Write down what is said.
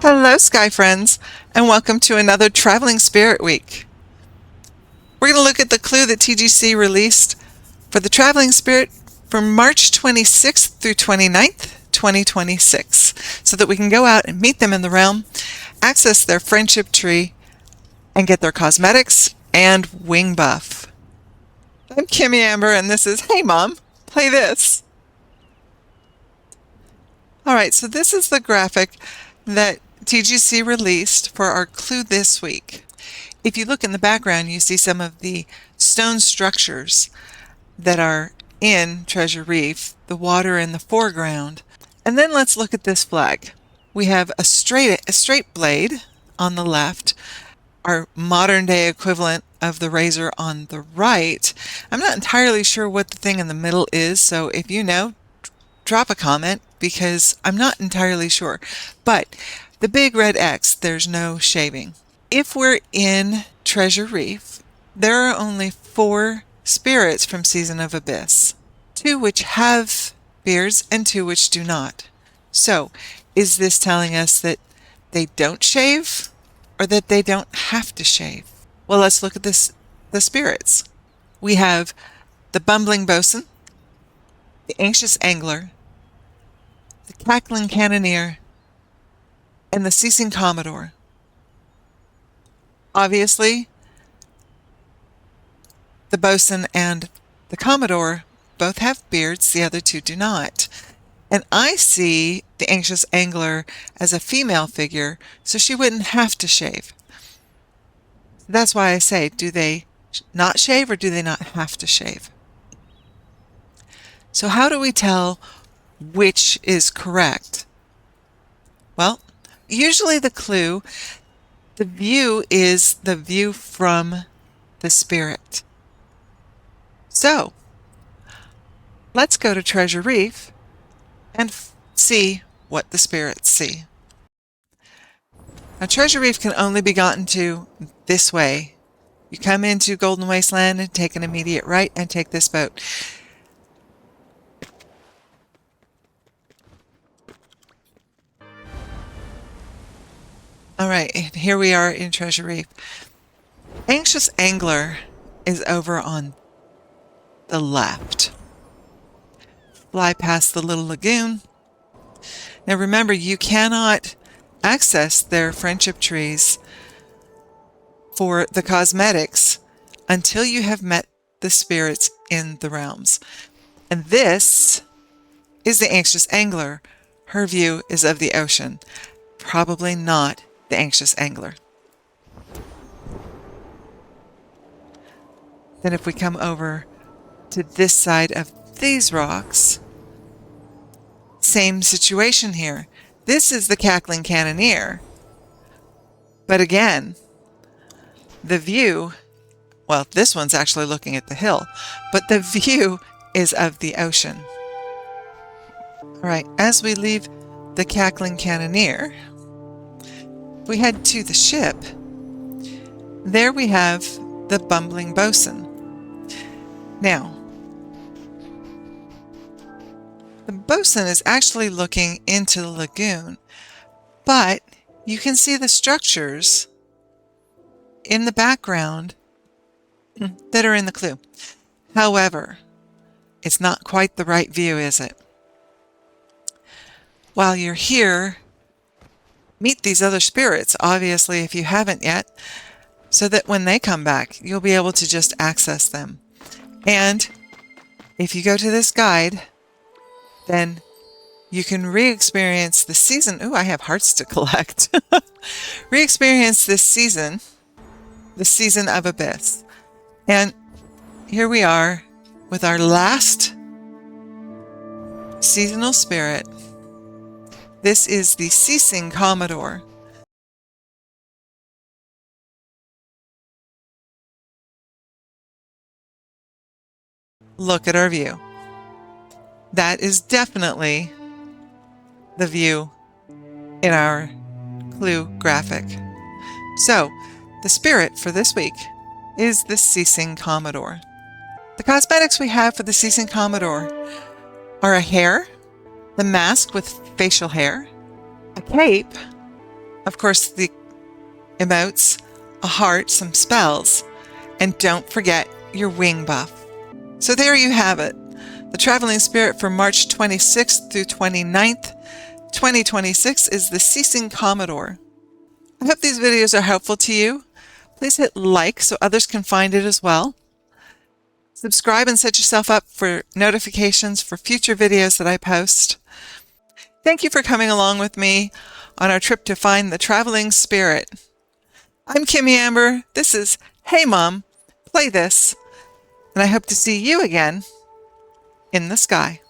Hello, Sky Friends, and welcome to another Traveling Spirit Week. We're going to look at the clue that TGC released for the Traveling Spirit from March 26th through 29th, 2026, so that we can go out and meet them in the realm, access their friendship tree, and get their cosmetics and wing buff. I'm Kimmy Amber, and this is Hey Mom, Play This. Alright, so this is the graphic that TGC released for our clue this week. If you look in the background, you see some of the stone structures that are in Treasure Reef, the water in the foreground. And then let's look at this flag. We have a straight blade on the left, our modern day equivalent of the razor on the right. I'm not entirely sure what the thing in the middle is, so if you know, drop a comment because I'm not entirely sure. But the big red X, there's no shaving. If we're in Treasure Reef, there are only 4 spirits from Season of Abyss, 2 which have beards and 2 which do not. So, is this telling us that they don't shave or that they don't have to shave? Well, let's look at the spirits. We have the Bumbling Bosun, the Anxious Angler, the Cackling Cannoneer, and the Ceasing Commodore. Obviously, the Bosun and the Commodore both have beards, the other 2 do not. And I see the Anxious Angler as a female figure, so she wouldn't have to shave. That's why I say, do they not shave or do they not have to shave? So how do we tell which is correct? Well, usually the clue, the view is the view from the spirit. So, let's go to Treasure Reef and see what the spirits see. Now, Treasure Reef can only be gotten to this way. You come into Golden Wasteland and take an immediate right and take this boat. Alright, and here we are in Treasure Reef. Anxious Angler is over on the left. Fly past the little lagoon. Now remember, you cannot access their friendship trees for the cosmetics until you have met the spirits in the realms. And this is the Anxious Angler. Her view is of the ocean. Probably not the Anxious Angler. Then if we come over to this side of these rocks, same situation here. This is the Cackling Cannoneer. But again, the view, well, this one's actually looking at the hill, but the view is of the ocean. All right, as we leave the Cackling Cannoneer, we head to the ship. There we have the Bumbling Bosun. Now, the Bosun is actually looking into the lagoon, but you can see the structures in the background that are in the clue. However, it's not quite the right view, is it? While you're here, meet these other spirits, obviously, if you haven't yet, so that when they come back, you'll be able to just access them. And if you go to this guide, then you can re-experience the season. Ooh, I have hearts to collect. Re-experience this season, the Season of Abyss. And here we are with our last seasonal spirit. This is the Ceasing Commodore. Look at our view. That is definitely the view in our clue graphic. So, the spirit for this week is the Ceasing Commodore. The cosmetics we have for the Ceasing Commodore are a hair, the mask with facial hair, a cape, Of course, the emotes, a heart, some spells, and don't forget your wing buff. So there you have it, the Traveling Spirit for March 26th through 29th, 2026 is the Ceasing Commodore. I hope these videos are helpful to you. Please hit like so others can find it as well. Subscribe and set yourself up for notifications for future videos that I post. Thank you for coming along with me on our trip to find the Traveling Spirit. I'm Kimmy Amber. This is Hey Mom, Play This, and I hope to see you again in the sky.